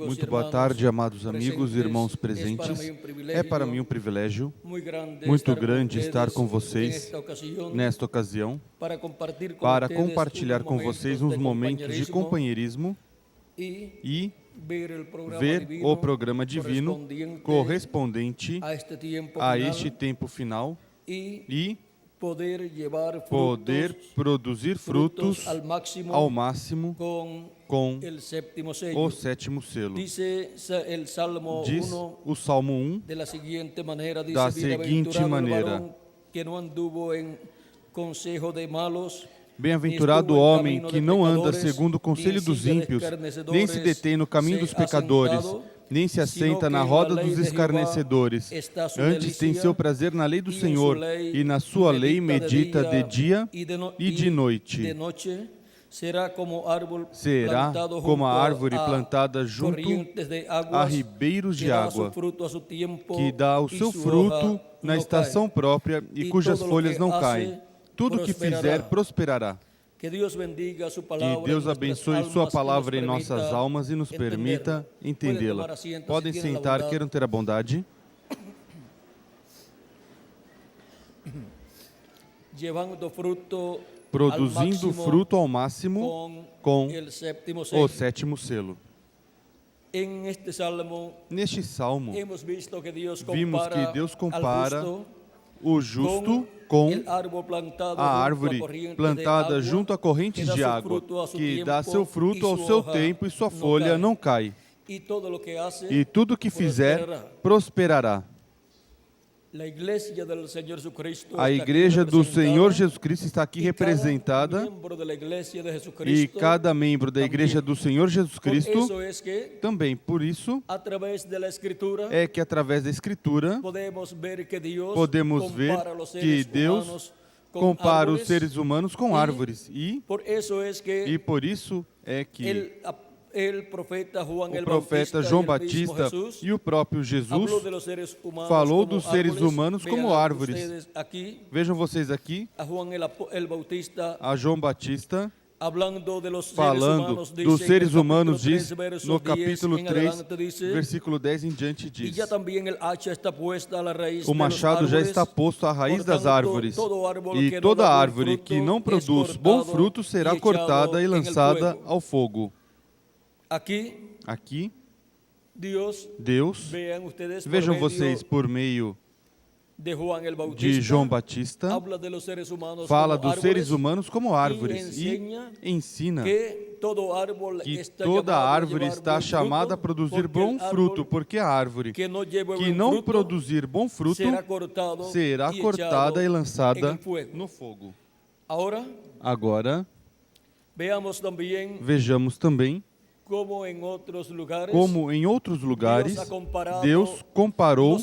Muito boa tarde, amados amigos e irmãos presentes. É para mim um privilégio muito grande estar com vocês nesta ocasião para compartilhar com vocês uns momentos de companheirismo e ver o programa divino correspondente a este tempo final e poder produzir frutos ao máximo com o sétimo selo. Diz o Salmo 1 da seguinte maneira: Bem-aventurado o homem que não anda segundo o conselho dos ímpios, nem se detém no caminho dos pecadores, nem se assenta na roda dos escarnecedores. Antes tem seu prazer na lei do Senhor, e na sua lei medita de dia e de noite. Será como a árvore plantada junto a ribeiros de água, que dá o seu fruto na estação própria e cujas folhas não caem. Tudo que fizer prosperará. Que Deus abençoe sua palavra em nossas almas e nos permita entendê-la. Podem sentar, queiram ter a bondade. Produzindo fruto ao máximo com o sétimo selo. Neste salmo, vimos que Deus compara o justo com a árvore plantada junto a correntes de água, que dá seu fruto ao seu tempo e sua folha não cai. E tudo que fizer prosperará. A Igreja do Senhor Jesus Cristo está aqui representada, e cada membro da Igreja do Senhor Jesus Cristo também. Por isso é que através da Escritura podemos ver que Deus compara os seres humanos com árvores, e por isso é que o profeta João Batista e o próprio Jesus falou dos seres humanos como árvores. Vejam vocês aqui a João Batista falando dos seres humanos, diz no capítulo 3, versículo 10 em diante, diz: o machado já está posto à raiz das árvores, e toda árvore que não produz bom fruto será cortada e lançada ao fogo. Aqui, Deus, vejam vocês, por meio de João Batista, fala dos seres humanos como árvores e ensina que toda árvore está chamada a produzir bom fruto, porque a árvore que não produzir bom fruto será cortada e lançada no fogo. Agora, vejamos também como em outros lugares, Deus comparou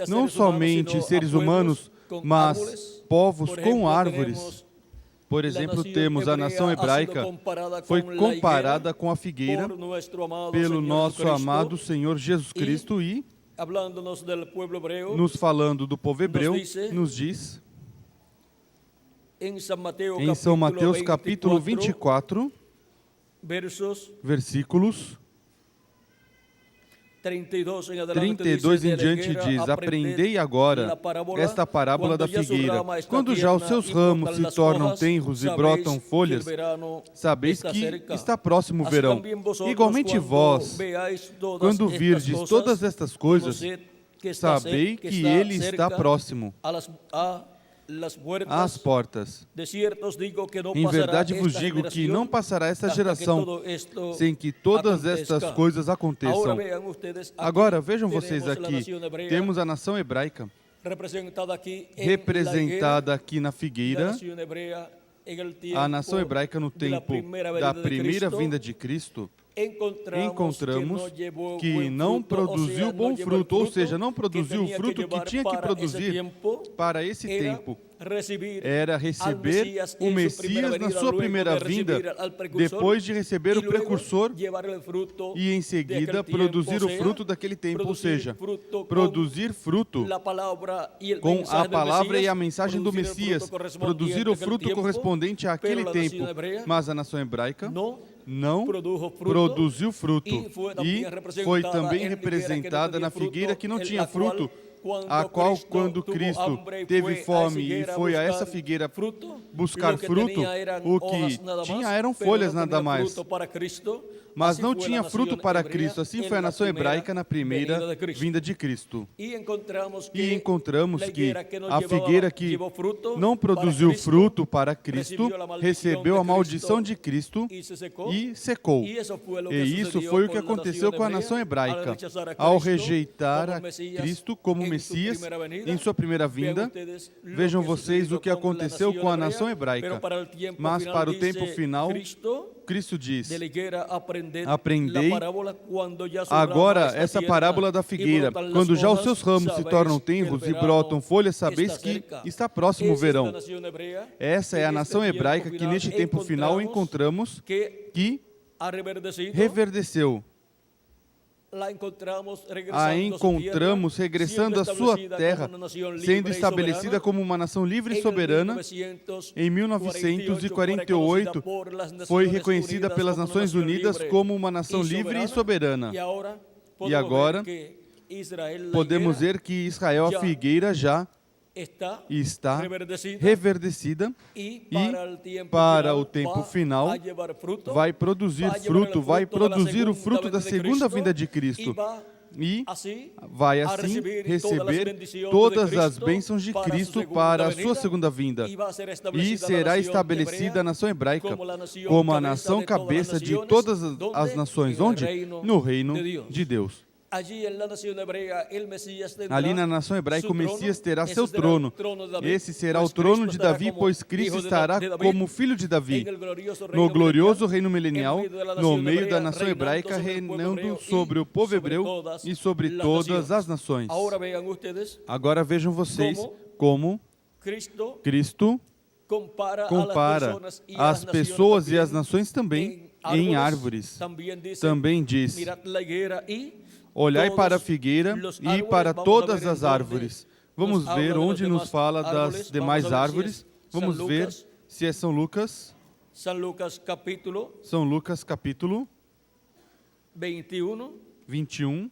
não somente seres humanos, mas povos com árvores. Por exemplo, temos a nação hebraica, foi comparada com a figueira pelo nosso amado Senhor Jesus Cristo, e, nos falando do povo hebreu, nos diz, em São Mateus capítulo 24, versículos 32 em diante, diz: aprendei agora esta parábola da figueira. Quando já os seus ramos se tornam tenros e brotam folhas, sabeis que está próximo o verão. Igualmente vós, quando virdes todas estas coisas, sabei que ele está próximo às portas. Em verdade vos digo que não passará esta geração sem que todas estas coisas aconteçam. Agora, vejam vocês aqui, temos a nação hebraica representada aqui na figueira. A nação hebraica no tempo da primeira vinda de Cristo, encontramos que não produziu bom fruto, ou seja, não produziu o fruto que tinha que produzir para esse tempo. Era receber o Messias na sua primeira vinda, depois de receber o precursor, e em seguida produzir o fruto daquele tempo, ou seja, produzir fruto com a palavra e a mensagem do Messias, produzir o fruto correspondente àquele tempo. Mas a nação hebraica não produziu fruto. E foi também representada na figueira que não tinha fruto, a qual, quando Cristo teve fome e foi a essa figueira buscar fruto, o que tinha eram folhas nada mais, mas não tinha fruto para Cristo. Assim foi a nação hebraica na primeira vinda de Cristo. E encontramos que a figueira que não produziu fruto para Cristo recebeu a maldição de Cristo e secou. E isso foi o que aconteceu com a nação hebraica. Ao rejeitar a Cristo como Messias em sua primeira vinda, vejam vocês o que aconteceu com a nação hebraica. Mas para o tempo final, Cristo diz: aprendei agora essa parábola da figueira. Quando já os seus ramos se tornam tenros e brotam folhas, sabeis que está próximo o verão. Essa é a nação hebraica que neste tempo final encontramos que reverdeceu. A encontramos regressando à sua terra, sendo estabelecida como uma nação livre e soberana. Em 1948, foi reconhecida pelas Nações Unidas como uma nação livre e soberana. E agora, podemos ver que Israel, a figueira, já está reverdecida e para o tempo final vai produzir fruto, vai produzir o fruto da segunda vinda de Cristo e vai assim receber todas as bênçãos de Cristo para a sua segunda vinda e será estabelecida a nação hebraica como a nação cabeça de todas as nações. Onde? No reino de Deus. Ali na nação hebraica o Messias terá seu trono. Esse será o trono de Davi, pois Cristo estará como filho de Davi, no glorioso reino milenial, no meio da nação hebraica, reinando sobre o povo hebreu e sobre todas as nações. Agora vejam vocês como Cristo compara as pessoas e as nações também em árvores. Também diz: olhai para a figueira e para todas as árvores. Vamos ver onde nos fala das demais árvores. Vamos ver se é São Lucas. São Lucas capítulo 21.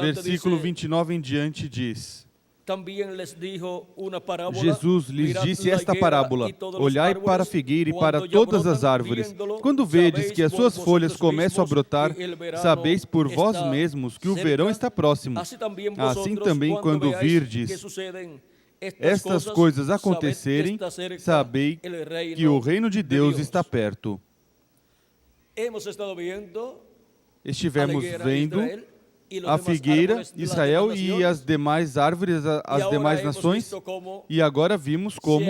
Versículo 29 em diante diz: Jesus lhes disse esta parábola: olhai para a figueira e para todas as árvores. Quando vedes que as suas folhas começam a brotar, sabeis por vós mesmos que o verão está próximo. Assim também, quando virdes estas coisas acontecerem, sabei que o reino de Deus está perto. Estivemos vendo a figueira, Israel e as demais árvores, as demais nações, e agora vimos como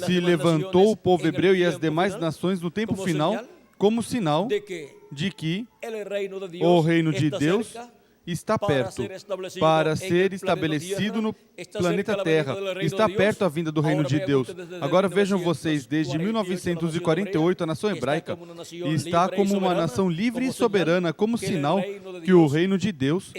se levantou o povo hebreu e as demais nações no tempo final como sinal de que o reino de Deus está perto para ser estabelecido no planeta Terra. Está perto a vinda do reino de Deus. Agora vejam vocês, desde 1948 a nação hebraica está como uma nação livre e soberana, como sinal que o reino de Deus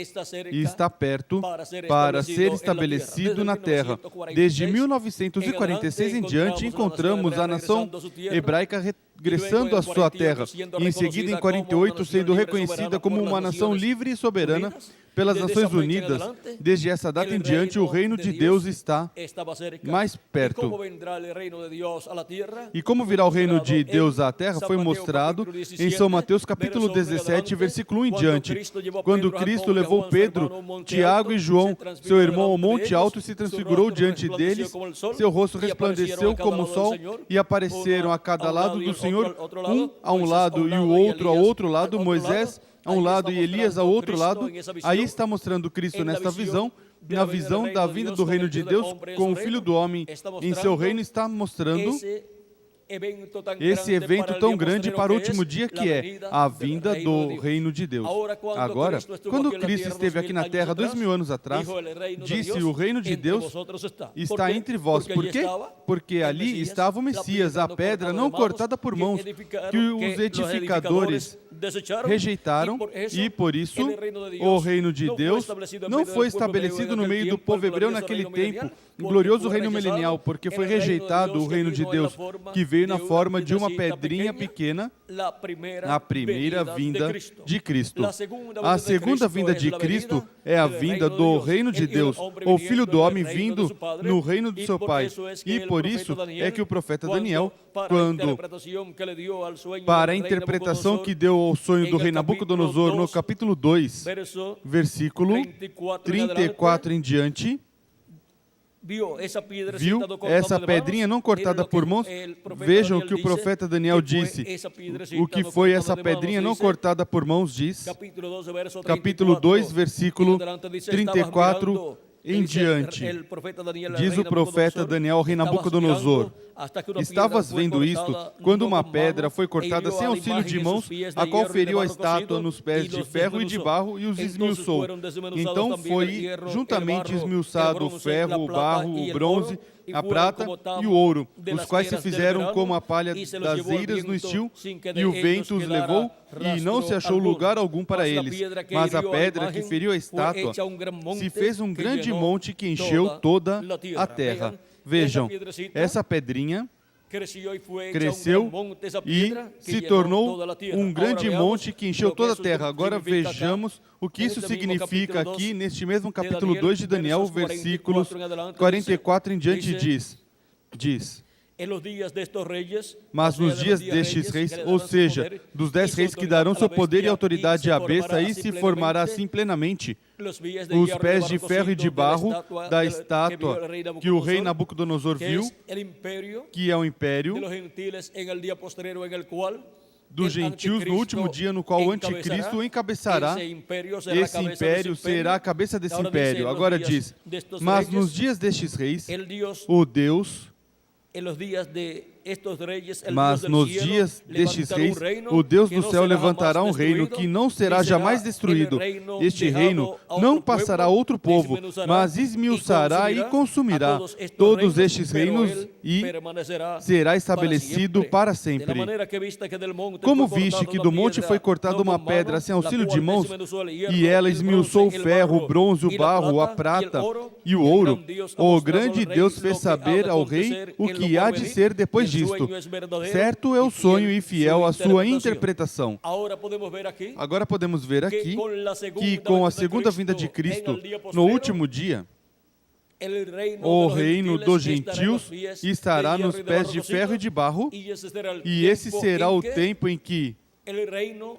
está perto para ser estabelecido na Terra. Desde 1946 em diante encontramos a nação hebraica regressando à sua terra, e em seguida, em 48, sendo reconhecida como uma nação livre e soberana pelas Nações Unidas. Desde essa data em diante, o reino de Deus está mais perto. E como virá o reino de Deus à terra, foi mostrado em São Mateus capítulo 17, versículo 1 em diante. Quando Cristo levou Pedro, Tiago e João, seu irmão, ao monte alto e se transfigurou diante deles, seu rosto resplandeceu como o sol e apareceram a cada lado do Senhor, um a um lado e o outro ao outro lado, Moisés a um lado e Elias ao outro lado. Aí está mostrando Cristo nesta visão, na visão da vinda do reino de Deus, com o Filho do Homem em seu reino, está mostrando esse evento tão grande para o último dia, que é a vinda do reino de Deus. Agora, quando Cristo esteve aqui na terra 2000 anos atrás, disse: o reino de Deus está entre vós. Por quê? Porque ali estava o Messias, a pedra não cortada por mãos, que os edificadores rejeitaram, e por isso o reino de Deus não foi estabelecido no meio do povo hebreu naquele tempo, o glorioso reino milenial, porque foi rejeitado o reino de Deus, que veio na forma de uma pedrinha pequena, a primeira vinda de Cristo. A segunda vinda de Cristo é a vinda do reino de Deus, o Filho do Homem vindo no reino do seu Pai. E por isso é que o profeta Daniel, para a interpretação que deu ao sonho do rei Nabucodonosor, no capítulo 2, versículo 34 em diante, viu essa pedrinha não cortada por mãos. Vejam o que o profeta Daniel disse. O que foi essa pedrinha não cortada por mãos, diz. Capítulo 2, versículo 34 em diante. Diz o profeta Daniel ao rei Nabucodonosor: estavas vendo isto, quando uma pedra foi cortada sem auxílio de mãos, a qual feriu a estátua nos pés de ferro e de barro e os esmiuçou. Então foi juntamente esmiuçado o ferro, o barro, o bronze, a prata e o ouro, os quais se fizeram como a palha das eiras no estio, e o vento os levou, e não se achou lugar algum para eles. Mas a pedra que feriu a estátua se fez um grande monte que encheu toda a terra. Vejam, essa pedrinha cresceu e se tornou um grande monte que encheu toda a terra. Agora vejamos o que isso significa aqui neste mesmo capítulo 2 de Daniel, versículos 44 em diante, diz: mas nos dias destes reis, ou seja, dos 10 reis que darão seu poder e autoridade à besta, aí se formará assim plenamente os pés de ferro e de barro da estátua que o rei Nabucodonosor viu, que é o império dos gentios no último dia, no qual o anticristo o encabeçará. Esse império será a cabeça desse império. Agora diz: mas nos dias destes reis, o Deus... Mas nos dias destes reis, o Deus do céu levantará um reino que não será jamais destruído. Este reino não passará a outro povo, mas esmiuçará e consumirá todos estes reinos e será estabelecido para sempre. Como viste que do monte foi cortada uma pedra sem auxílio de mãos, e ela esmiuçou o ferro, o bronze, o barro, a prata e o ouro, o grande Deus fez saber ao rei o que há de ser depois disto. Certo é o sonho e fiel a sua interpretação. Agora podemos ver aqui que com a segunda vinda de Cristo, no último dia, o reino dos gentios estará nos pés de ferro e de barro, e esse será o tempo em que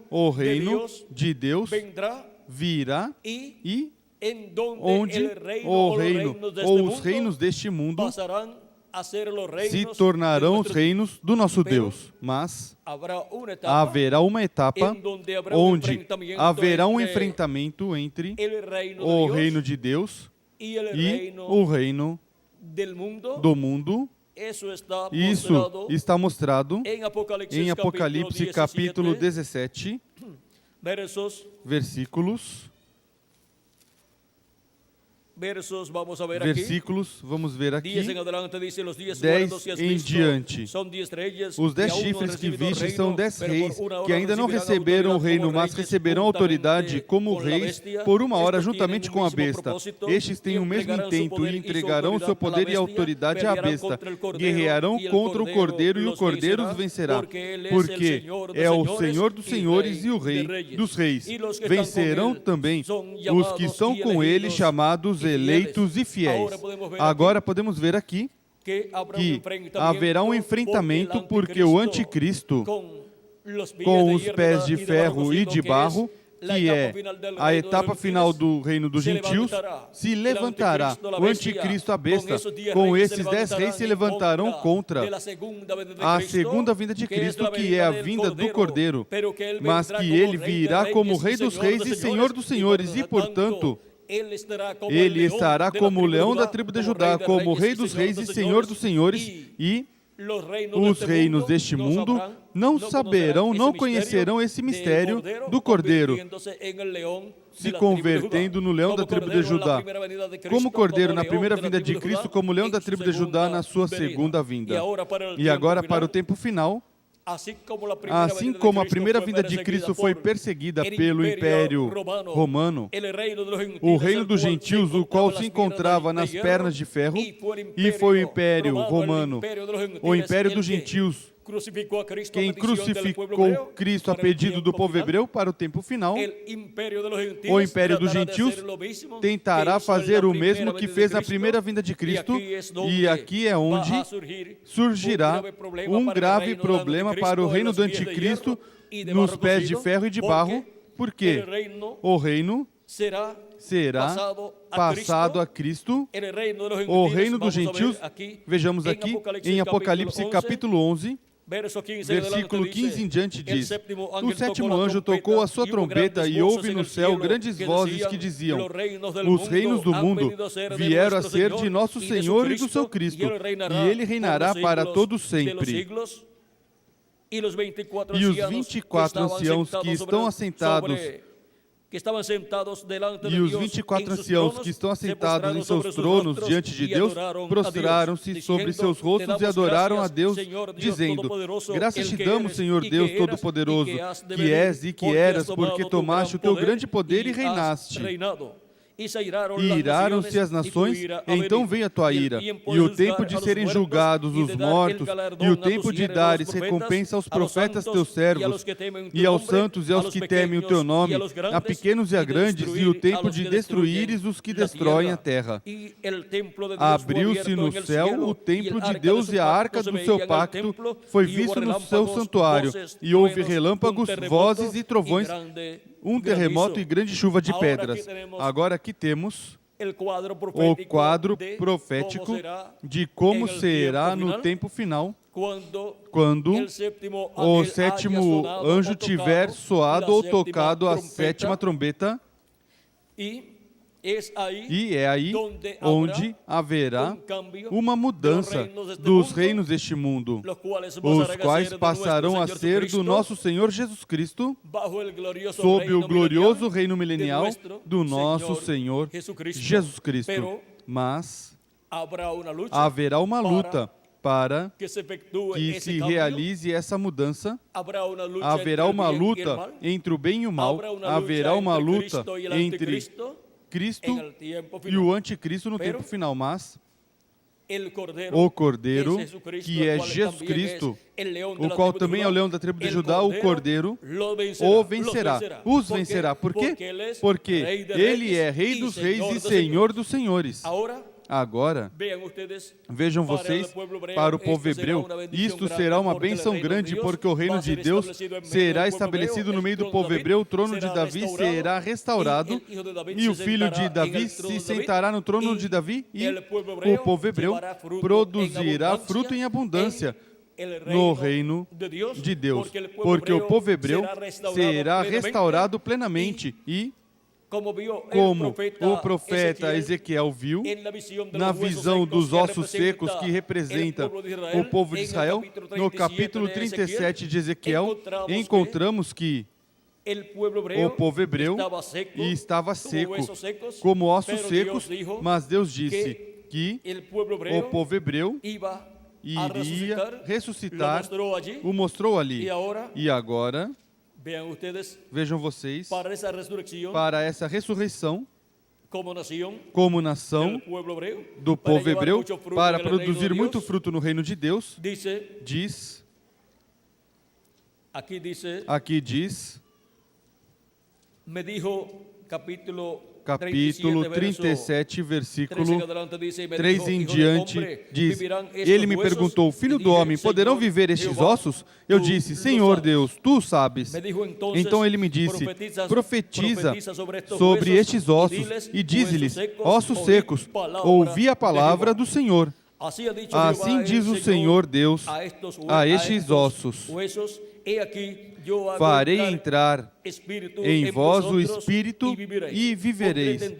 o reino de Deus virá, e onde o reino ou os reinos deste mundo se tornarão os reinos do nosso Deus. Mas haverá uma etapa onde haverá um enfrentamento entre o reino de Deus e o reino do mundo. Isso está mostrado em Apocalipse capítulo 17, versículos, vamos ver aqui, 10 em diante. Os 10 chifres que viste são 10 reis que ainda não receberam o reino, mas receberão autoridade como reis por uma hora juntamente com a besta. Estes têm o mesmo intento e entregarão o seu poder e autoridade à besta. Guerrearão contra o Cordeiro e o Cordeiro os vencerá, porque é o Senhor dos senhores e o Rei dos reis. Vencerão também os que são com ele chamados eleitos e fiéis. Agora podemos ver aqui que haverá um enfrentamento, porque o anticristo, com os pés de ferro e de barro, que é a etapa final do reino dos gentios, se levantará. O anticristo, a besta, com esses 10 reis se levantarão contra a segunda vinda de Cristo, que é a vinda do Cordeiro, mas que ele virá como Rei dos reis e Senhor dos senhores, e portanto ele estará como o leão da tribo de Judá, como Rei dos reis e Senhor dos senhores, e os reinos deste mundo não saberão, não conhecerão esse mistério do Cordeiro, se convertendo no leão da tribo de Judá. Como Cordeiro na primeira vinda de Cristo, como leão da tribo de Judá na sua segunda vinda. E agora, para o tempo final, Assim como a primeira vinda de Cristo foi perseguida pelo Império Romano, o reino dos gentios, o qual se encontrava nas pernas de ferro, e foi o Império Romano, o Império dos gentios, quem crucificou Cristo a pedido do povo hebreu para o tempo final, o Império dos gentios tentará fazer o mesmo que fez na primeira vinda de Cristo, e aqui é onde surgirá um grave problema para o reino do anticristo nos pés de ferro e de barro, porque o reino será passado a Cristo, o reino dos gentios, vejamos aqui em Apocalipse capítulo 11, versículo 15 em diante diz: o sétimo anjo tocou a sua trombeta e houve no céu grandes vozes que diziam: os reinos do mundo vieram a ser de nosso Senhor e do seu Cristo, e ele reinará para todos sempre. E os 24 anciãos que estão assentados em seus tronos diante de Deus, prostraram-se sobre seus rostos e adoraram a Deus, dizendo: graças te damos, Senhor Deus Todo-Poderoso, que és e que eras, porque tomaste o teu grande poder e reinaste. E iraram-se as nações, então veio a tua ira, e o tempo de serem julgados os mortos, e o tempo de dares recompensa aos profetas teus servos, e aos santos e aos que temem o teu nome, a pequenos e a grandes, e o tempo de destruíres os que destroem a terra. Abriu-se no céu o templo de Deus, e a arca do seu pacto foi vista no seu santuário, e houve relâmpagos, vozes e trovões, um terremoto e grande chuva de pedras. Agora aqui temos o quadro profético de como será no tempo final, quando o sétimo anjo tiver soado ou tocado a sétima trombeta, e é aí onde haverá uma mudança dos reinos deste mundo, os quais passarão a ser do nosso Senhor Jesus Cristo, sob o glorioso reino milenial do nosso Senhor Jesus Cristo. Mas haverá uma luta para que se realize essa mudança. Haverá uma luta entre o bem e o mal, haverá uma luta entre Cristo e o anticristo no tempo final, mas o Cordeiro, que é Jesus Cristo, o qual também é o leão da tribo de Judá, o Cordeiro, o vencerá, os vencerá. Por quê? Porque ele é Rei dos Reis e Senhor dos Senhores. Agora, vejam vocês, para o povo hebreu, isto será uma bênção grande, porque o reino de Deus será estabelecido no meio do povo hebreu, o trono de Davi será restaurado, e o filho de Davi se sentará no trono de Davi, e o povo hebreu produzirá fruto em abundância no reino de Deus, porque o povo hebreu será restaurado plenamente, e como o profeta Ezequiel viu, na visão dos ossos secos que representa o povo de Israel, no capítulo 37 de Ezequiel, encontramos que o povo hebreu estava seco, como ossos secos, mas Deus disse que o povo hebreu iria ressuscitar, o mostrou ali. E agora, vejam vocês, para essa ressurreição, como nação do povo hebreu, para produzir muito fruto no reino de Deus, aqui diz, capítulo 37, versículo 3 em diante, diz: ele me perguntou: filho do homem, poderão viver estes ossos? Eu disse: Senhor Deus, tu sabes. Então ele me disse: profetiza sobre estes ossos e dize-lhes: ossos secos, ouvi a palavra do Senhor. Assim diz o Senhor Deus a estes ossos: farei entrar em vós o Espírito e vivereis.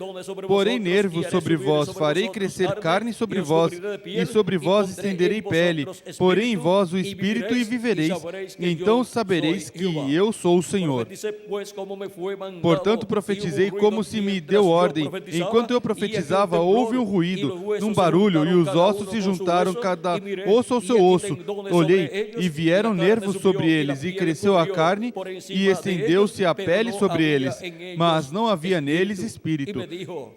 Porém nervos sobre vós, farei crescer carne sobre vós, e sobre vós estenderei pele. Porém em vós o Espírito e vivereis. Então sabereis que eu sou o Senhor. Portanto profetizei como se me deu ordem. Enquanto eu profetizava, houve um ruído, um barulho, e os ossos se juntaram, cada osso ao seu osso. Olhei, e vieram nervos sobre eles, e cresceu a carne, e estendeu-se a pele sobre eles, mas não havia neles espírito.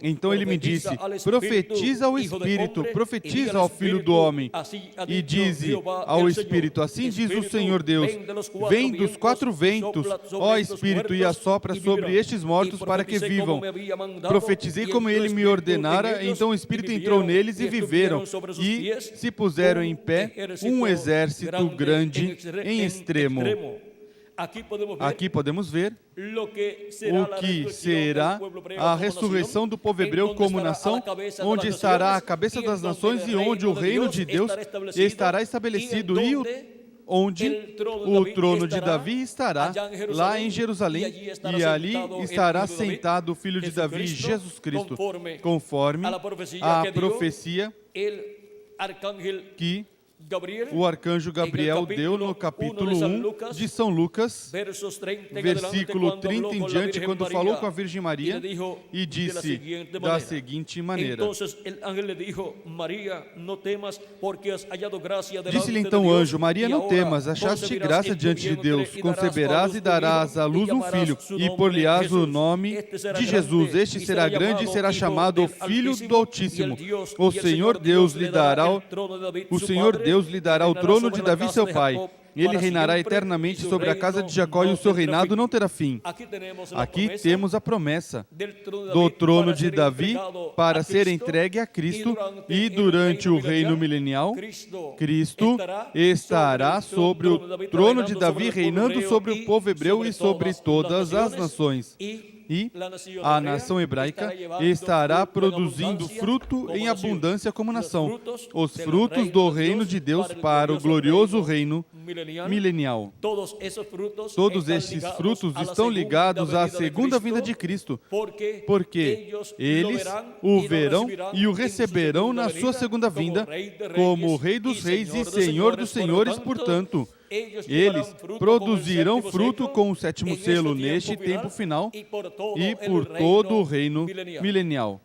Então ele me disse: profetiza ao Espírito, profetiza ao Filho do Homem, e dize ao Espírito: assim diz o Senhor Deus, vem dos quatro ventos, ó Espírito, e assopra sobre estes mortos para que vivam. Profetizei como ele me ordenara, então o Espírito entrou neles e viveram, e se puseram em pé um exército grande em extremo. Aqui podemos ver o que será a ressurreição do povo hebreu como nação, onde estará a cabeça das nações e onde o reino de Deus estará estabelecido, e onde o trono de Davi estará, lá em Jerusalém, e ali estará sentado o Filho de Davi, Jesus Cristo, conforme a profecia que o arcanjo Gabriel deu no capítulo 1 de São Lucas, versículo 30 em diante, quando falou com a Virgem Maria e disse da seguinte maneira: disse-lhe então o anjo: Maria, não temas, achaste graça diante de Deus, conceberás e darás à luz um filho, e por-lhe-ás o nome de Jesus. Este será grande e será chamado o Filho do Altíssimo. O Senhor Deus lhe dará o trono de Davi, seu pai. Ele reinará eternamente sobre a casa de Jacó, e o seu reinado não terá fim. Aqui temos a promessa do trono de Davi para ser entregue a Cristo, e durante o reino milenial, Cristo estará sobre o trono de Davi, reinando sobre o povo hebreu e sobre todas as nações. E a nação hebraica estará produzindo fruto em abundância como nação, os frutos do reino de Deus para o glorioso reino milenial. Todos estes frutos estão ligados à segunda vinda de Cristo, porque eles o verão e o receberão na sua segunda vinda como o Rei dos Reis e Senhor dos Senhores. Portanto, eles produzirão fruto com o sétimo selo neste tempo final e por todo o reino milenial.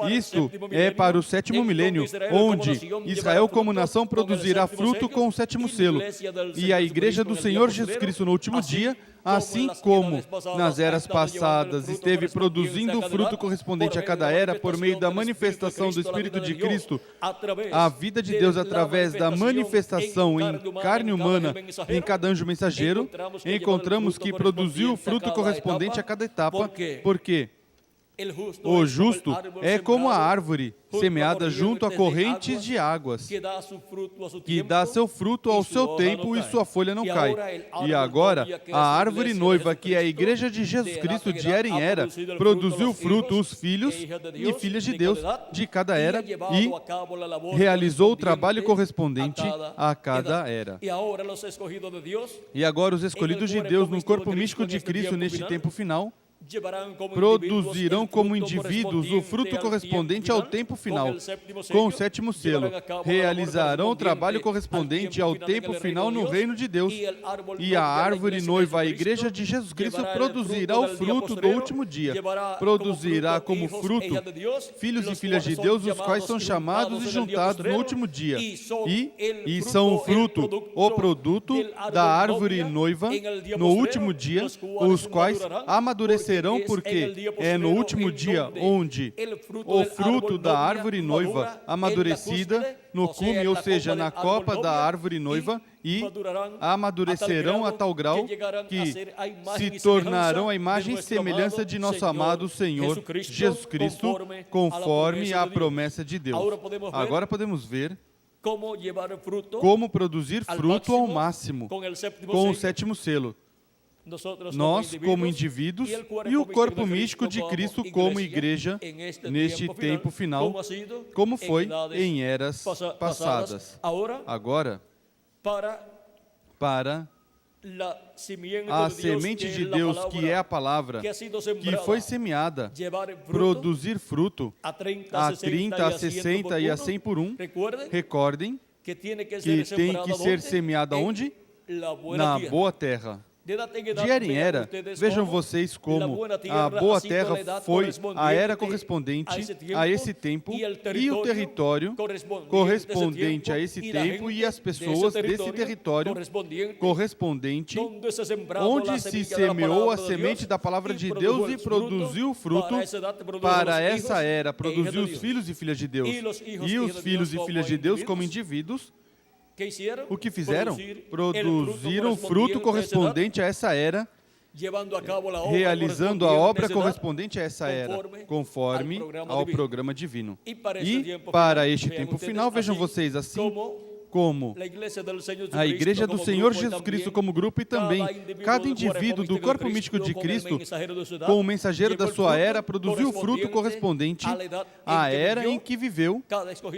Isto é para o sétimo milênio, onde Israel como nação produzirá fruto com o sétimo selo, e a Igreja do Senhor Jesus Cristo no último dia, assim como nas eras passadas esteve produzindo o fruto correspondente a cada era por meio da manifestação do Espírito de Cristo, a vida de Deus através da manifestação em carne humana em cada anjo mensageiro, encontramos que produziu o fruto correspondente a cada etapa, porque o justo é como a árvore semeada junto a correntes de águas, que dá seu fruto ao seu tempo e sua folha não cai. E agora, a árvore noiva, que é a Igreja de Jesus Cristo de era em era, produziu fruto, os filhos e filhas de Deus de cada era, e realizou o trabalho correspondente a cada era. E agora os escolhidos de Deus no corpo místico de Cristo neste tempo final produzirão como indivíduos o fruto correspondente ao tempo final, com o sétimo selo. Realizarão o trabalho correspondente ao tempo final no reino de Deus. E a árvore noiva, a Igreja de Jesus Cristo, produzirá o fruto do último dia. Produzirá como fruto filhos e filhas de Deus, os quais são chamados e juntados no último dia. E são o fruto, o produto da árvore noiva no último dia, os quais amadurecerão, porque é no último dia onde o fruto da árvore noiva amadurecida no cume, ou seja, na copa da árvore noiva, e amadurecerão a tal grau que se tornarão a imagem e semelhança de nosso amado Senhor Jesus Cristo, conforme a promessa de Deus. Agora podemos ver como produzir fruto ao máximo com o sétimo selo. Nós, como indivíduos, e o corpo místico de Cristo como igreja, neste tempo final, como foi em eras passadas. Agora, para a semente de Deus, que é a palavra, que foi semeada, produzir fruto a 30, a 60 e a 100 por um. Recordem que tem que ser semeada onde? Na boa terra. De era em era, vejam vocês como a boa terra foi a era correspondente a esse tempo e o território correspondente a esse tempo e as pessoas desse território correspondente, onde se semeou a semente da palavra de Deus e produziu fruto para essa era, produziu os filhos e filhas de Deus. E os filhos e filhas de Deus como indivíduos, o que fizeram? Produziram fruto correspondente a essa era, realizando a obra correspondente a essa era, conforme ao programa divino. E para este tempo final, vejam vocês, assim como a Igreja do Senhor Jesus Cristo como grupo e também cada indivíduo do corpo místico de Cristo, como mensageiro da sua era, produziu o fruto correspondente à era em que viveu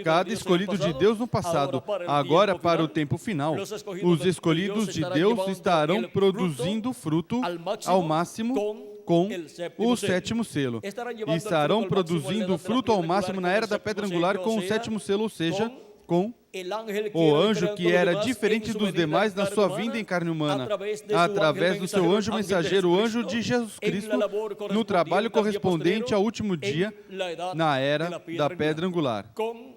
cada escolhido de Deus no passado. Agora, para o tempo final, os escolhidos de Deus estarão produzindo fruto ao máximo com o sétimo selo. Estarão produzindo fruto ao máximo na era da pedra angular com o sétimo selo, ou seja, com o anjo que era diferente dos demais na sua vinda em carne humana, através do seu anjo mensageiro, o anjo de Jesus Cristo, no trabalho correspondente ao último dia, na era da pedra angular. Com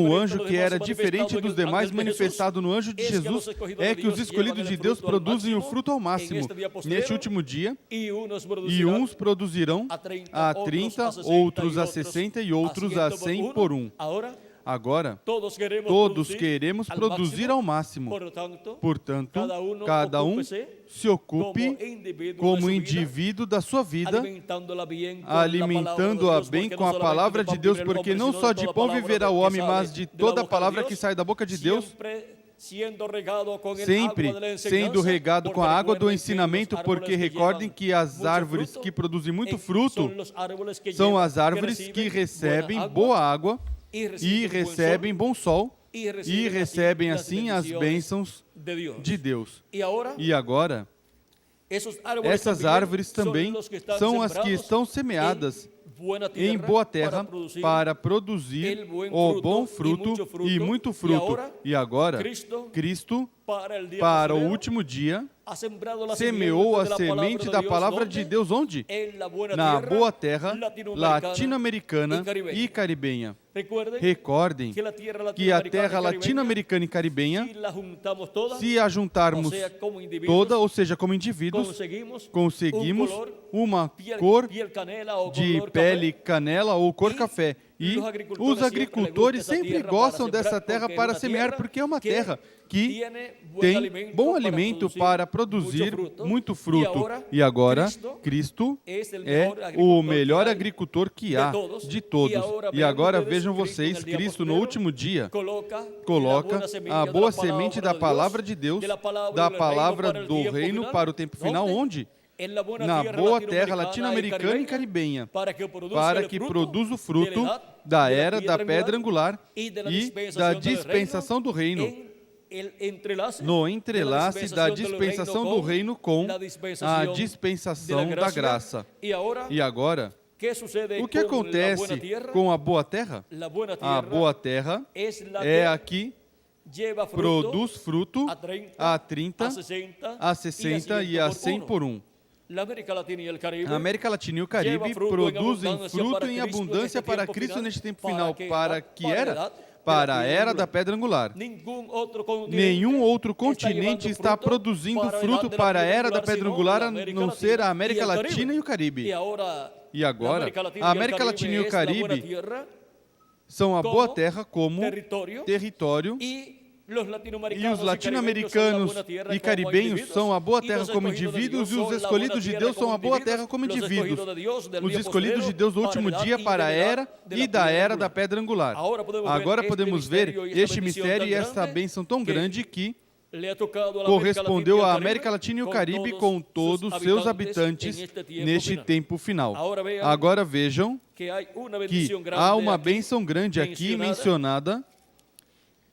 o anjo que era diferente dos demais, manifestado no anjo de Jesus, é que os escolhidos de Deus produzem o fruto ao máximo neste último dia, e uns produzirão a 30, outros a 60 e outros a 100 por um. Agora, todos queremos produzir ao máximo. Portanto, cada um se ocupe como indivíduo da sua vida, alimentando-a bem com a palavra de Deus, porque não só de pão viverá o homem, mas de toda a palavra que sai da boca de Deus, sempre sendo regado com a água do ensinamento, porque recordem que as árvores que produzem muito fruto são as árvores que recebem boa água, e recebem bom sol, e recebem assim as bênçãos de Deus. E agora, essas árvores também são as que estão semeadas em boa terra para produzir o bom fruto e muito fruto. E agora, Cristo, para o último dia, semeou a semente da palavra de Deus onde? Na boa terra latino-americana e caribenha. Recordem que a terra latino-americana e caribenha, se a juntarmos toda, ou seja, como indivíduos, conseguimos uma cor de pele canela ou cor café. E os agricultores sempre gostam dessa terra para semear, porque é uma terra que tem bom alimento para produzir muito fruto. E agora, Cristo é o melhor agricultor que há de todos. E agora, vejam vocês, Cristo no último dia coloca a boa semente da palavra de Deus, da palavra do reino para o tempo final, onde? Na boa terra latino-americana e caribenha, para que produza o fruto da era da pedra angular e da dispensação do reino, no entrelace da dispensação do reino com a dispensação da graça. E agora, o que acontece com a boa terra? A boa terra é a que produz fruto a 30, a 60 e a 100 por um. A América Latina e o Caribe produzem fruto em abundância para Cristo neste tempo final. Para que era? Para a era da pedra angular. Nenhum outro continente está produzindo fruto para a era da pedra angular, a não ser a América Latina e o Caribe. E agora, a América Latina e o Caribe são a boa terra como território, e os latino-americanos e caribenhos são a boa terra como indivíduos, e os escolhidos de Deus são a boa terra como indivíduos. Os escolhidos de Deus no último dia para a era e da era da pedra angular. Agora podemos ver este mistério e esta bênção tão grande que correspondeu à América Latina e o Caribe com todos os seus habitantes neste tempo final. Agora vejam que há uma bênção grande aqui mencionada,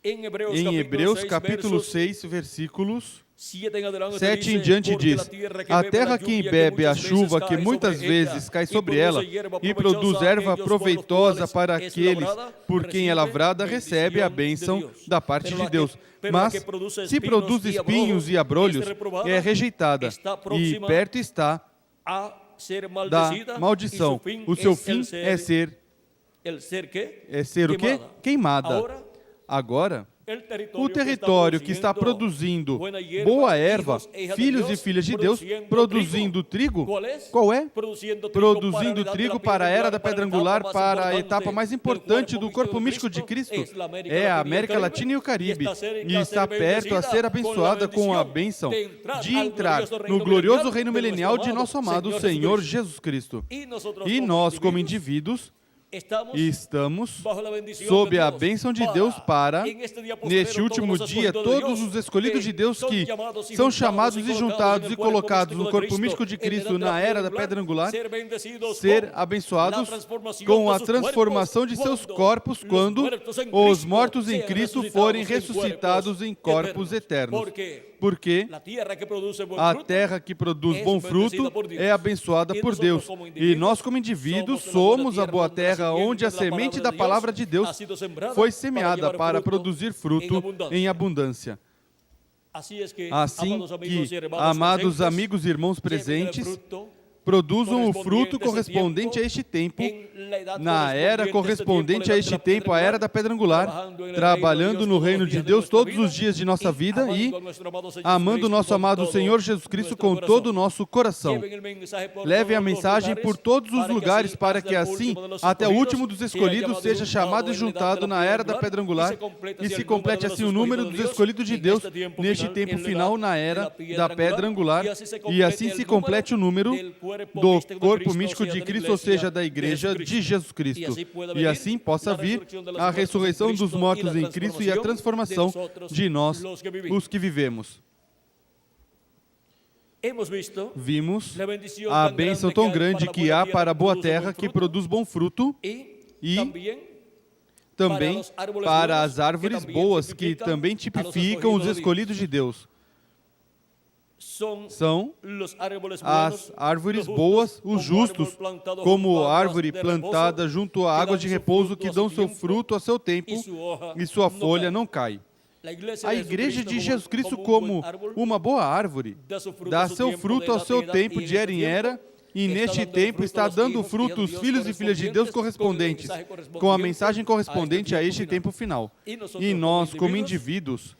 Em Hebreus capítulo 6, versículos 7 em diante diz: a terra que bebe a chuva que muitas vezes cai sobre ela e produz erva proveitosa para aqueles por quem é lavrada, recebe a bênção da parte de Deus. Mas se produz espinhos e abrolhos, é rejeitada e perto está da maldição. O seu fim é ser o quê? Queimada. Agora, o território que está produzindo boa erva, filhos e filhas de Deus, produzindo trigo, qual é? Produzindo trigo para a era da pedra angular, para a etapa mais importante do corpo místico de Cristo. É a América Latina e o Caribe. E está perto a ser abençoada com a bênção de entrar no glorioso reino milenial de nosso amado Senhor Jesus Cristo. E nós, como indivíduos, estamos sob a bênção de Deus para, neste último dia, todos os escolhidos de Deus que são chamados e juntados e colocados no corpo místico de Cristo na era da pedra angular, ser abençoados com a transformação de seus corpos quando os mortos em Cristo forem ressuscitados em corpos eternos. Porque a terra que produz bom fruto é abençoada por Deus. E nós, como indivíduos, somos a boa terra onde a semente da palavra de Deus foi semeada para produzir fruto em abundância. Assim que, amados amigos e irmãos presentes, produzam o fruto correspondente a este tempo, na era correspondente a este tempo, a era da pedra angular, trabalhando no reino de Deus todos os dias de nossa vida e amando nosso amado Senhor Jesus Cristo com todo o nosso coração. Levem a mensagem por todos os lugares para que assim, até o último dos escolhidos seja chamado e juntado na era da pedra angular e se complete assim o número dos escolhidos de Deus neste tempo final na era da pedra angular e assim se complete o número do corpo místico de Cristo, ou seja, da igreja de Jesus Cristo. E assim possa vir a ressurreição dos mortos em Cristo e a transformação de nós, os que vivemos. Vimos a bênção tão grande que há para a boa terra que produz bom fruto e também para as árvores boas que também tipificam os escolhidos de Deus. São as árvores boas, os justos, como árvore plantada junto a águas de repouso que dão seu fruto a seu tempo e sua folha não cai. A igreja de Jesus Cristo, como uma boa árvore, dá seu fruto ao seu tempo de era em era, e neste tempo está dando fruto os filhos e filhas de Deus correspondentes, com a mensagem correspondente a este tempo final. E nós, como indivíduos,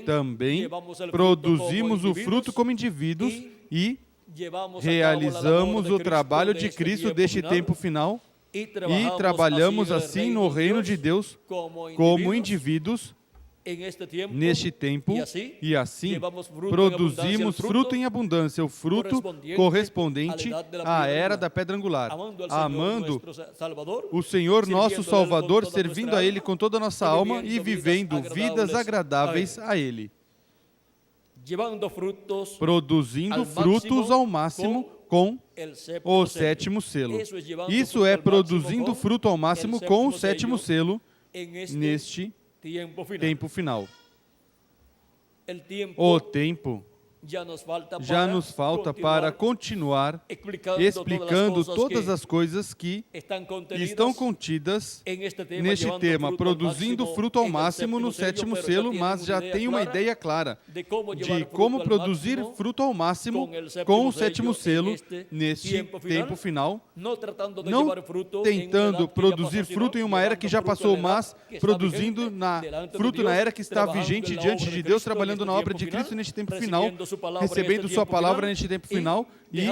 também produzimos o fruto como indivíduos e realizamos o trabalho de Cristo deste tempo final e trabalhamos assim no reino de Deus como indivíduos neste tempo e assim produzimos fruto em abundância, o fruto correspondente à era da pedra angular, amando o Senhor nosso Salvador, servindo a Ele com toda a nossa alma e vivendo vidas agradáveis a Ele, produzindo frutos ao máximo com o sétimo selo. Isso é produzindo fruto ao máximo com o sétimo selo neste tempo final. O tempo já nos falta para continuar explicando todas as coisas que estão contidas neste tema, produzindo fruto ao máximo no sétimo selo, mas já tem uma ideia clara de como produzir fruto ao máximo com o sétimo selo neste tempo final, não tentando produzir fruto em uma era que já passou, mas produzindo fruto na era que está vigente diante de Deus, trabalhando na obra de Cristo neste tempo final, recebendo sua palavra neste tempo final e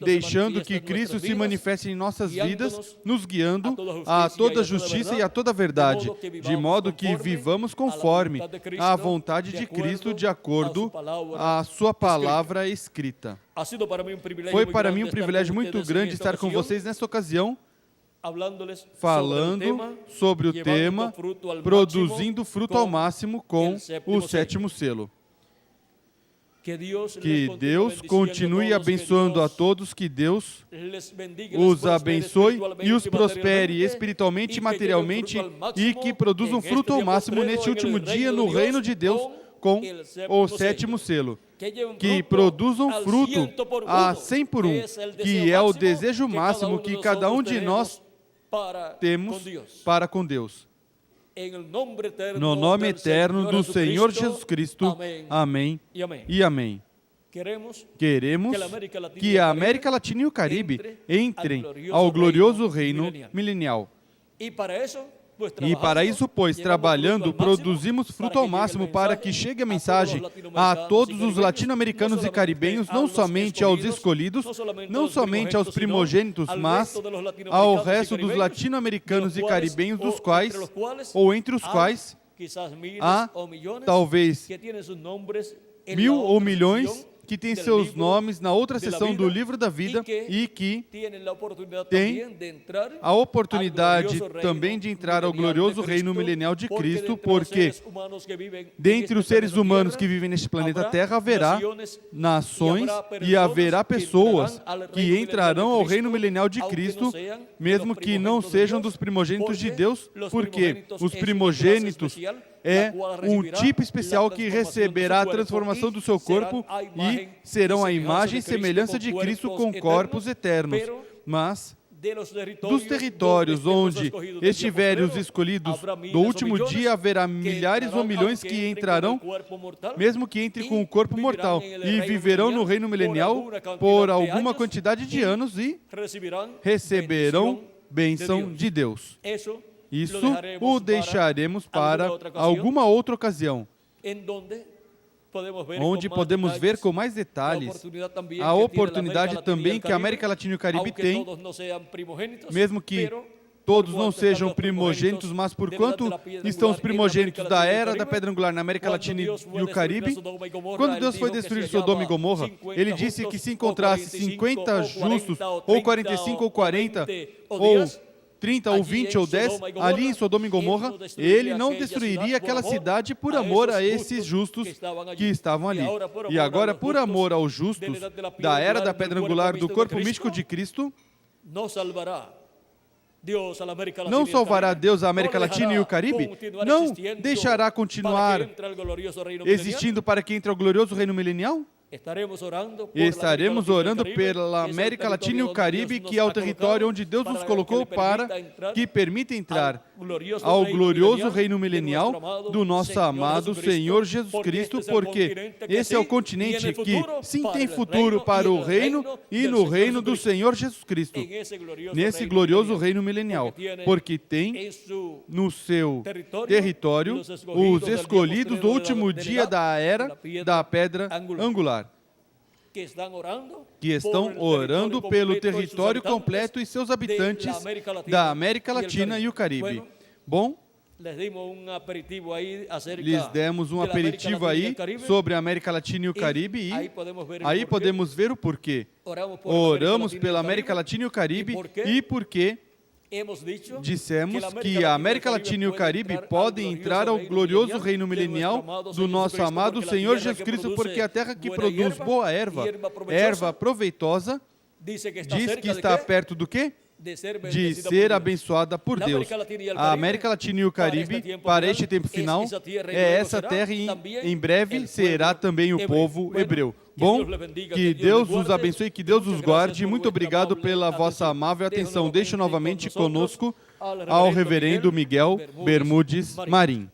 deixando que Cristo se manifeste em nossas vidas, nos guiando a toda justiça e a toda verdade, de modo que vivamos conforme a vontade de Cristo, de acordo à sua palavra escrita. Foi para mim um privilégio muito grande estar com vocês nesta ocasião, falando sobre o tema produzindo fruto ao máximo com o sétimo selo. Que Deus continue abençoando a todos, que Deus os abençoe e os prospere espiritualmente e materialmente e que produzam fruto ao máximo neste último dia no reino de Deus com o 7º selo. Que produzam fruto a 100 por 1, que é o desejo máximo que cada um de nós temos para com Deus. No nome eterno do Senhor Jesus Cristo. Amém e amém. Queremos que a América Latina e o Caribe entrem ao glorioso reino milenial. E para isso, pois, trabalhando, produzimos fruto ao máximo para que chegue a mensagem a todos os latino-americanos e caribenhos, não somente aos escolhidos, não somente aos primogênitos, mas ao resto dos latino-americanos e caribenhos, dos quais, ou entre os quais, há talvez 1.000 ou milhões que têm seus nomes na outra seção do livro da vida e que têm a oportunidade também de entrar ao glorioso reino milenial de Cristo, porque dentre os seres humanos que vivem neste planeta Terra haverá nações e haverá pessoas que entrarão ao reino milenial de Cristo, mesmo que não sejam dos primogênitos de Deus, porque os primogênitos é um tipo especial que receberá a transformação do seu corpo e serão a imagem e semelhança de Cristo com corpos eternos. Mas dos territórios onde estiverem os escolhidos do último dia, haverá milhares ou milhões que entrarão, mesmo que entre com o corpo mortal, e viverão no reino milenial por alguma quantidade de anos e receberão bênção de Deus. Isso o deixaremos para alguma outra ocasião, onde podemos ver com mais detalhes a oportunidade também que a América Latina e o Caribe têm, mesmo que todos não sejam primogênitos, mas por quanto estão os primogênitos da era da Pedra Angular na América Latina e o Caribe, quando Deus foi destruir Sodoma e Gomorra, Ele disse que se encontrasse 50 justos, ou 45 ou 40, ou 30 ou 20 ou 10, ali em Sodoma e Gomorra, Ele não destruiria aquela cidade por amor a esses justos que estavam ali. E agora, por amor aos justos da era da Pedra Angular do corpo místico de Cristo, não salvará Deus a América Latina e o Caribe? Não deixará continuar existindo para que entre ao glorioso reino milenial? Estaremos orando pela América Latina e o Caribe, que é o território onde Deus nos colocou para que permita entrar ao glorioso reino milenial do nosso amado Senhor Jesus Cristo, porque esse é o continente que sim tem futuro para o reino e no reino do Senhor Jesus Cristo, nesse glorioso reino milenial, porque tem no seu território os escolhidos do último dia da era da Pedra Angular, que estão orando pelo território completo e seus habitantes da América Latina e o Caribe. Bom, lhes demos um aperitivo aí sobre a América Latina e o Caribe e aí podemos ver o porquê. Oramos pela América Latina e o Caribe e porque dissemos que a América Latina e o Caribe podem entrar ao glorioso reino milenial do nosso amado Senhor Jesus Cristo, porque a terra que produz boa erva proveitosa, diz que está perto do quê? De ser abençoada por Deus. A América Latina e o Caribe, para este tempo final, é essa terra e em breve será também o povo hebreu. Bom, que Deus os abençoe e que Deus os guarde. Muito obrigado pela vossa amável atenção. Deixo novamente conosco ao reverendo Miguel Bermudes Marim.